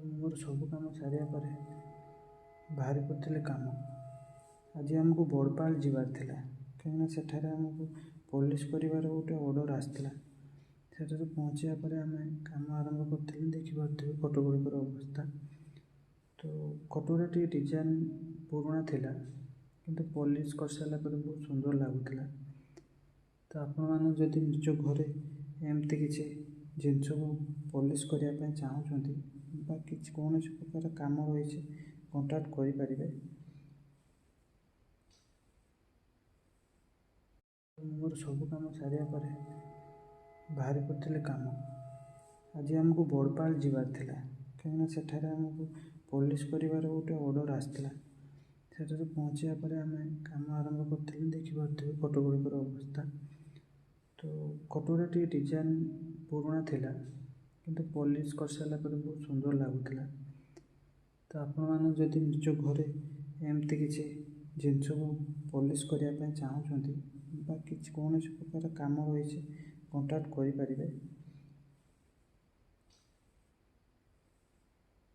मोर सब कम सारिया पर बाहरी पड़े कम। आज आमको बड़पाल जीवार थिला कहीं सेठारे आमको पुलिस परिवार गोटे ऑर्डर आसला। सेठारे पहुँचा पर आम कम आरंभ कर देखिए फोटो गुड़िकर अवस्था। तो फोटोरा टी डिजाइन पुराना थिला किंतु पॉलिश कर सारा पर बहुत सुंदर लगुला। तो आपण मैंने जदि निज घरे एमती किसी जिनस को पॉलिश करने चाहूँगी कि कौन प्रकार कम रही कंटाक्ट करें। मोर सब कम सारिया पर बाहरी पड़े कम। आज आमको बड़पाल जीवार थिला कहीं सेठारे आमको पुलिस परिवार गोटे ऑर्डर आसला। सेठारे पहुँचा पर आम कम आरंभ कर देखिए फोटो गुड़िकर अवस्था। तो फोटोरा टी डिजाइन पुराना थिला किंतु पॉलिश कर सारा पर बहुत सुंदर लगुला। तो आपण मैंने जदि निज घरे एमती किसी जिनस को पॉलिश करने चाहूँगी कि कौन प्रकार कम रही कंटाक्ट करें।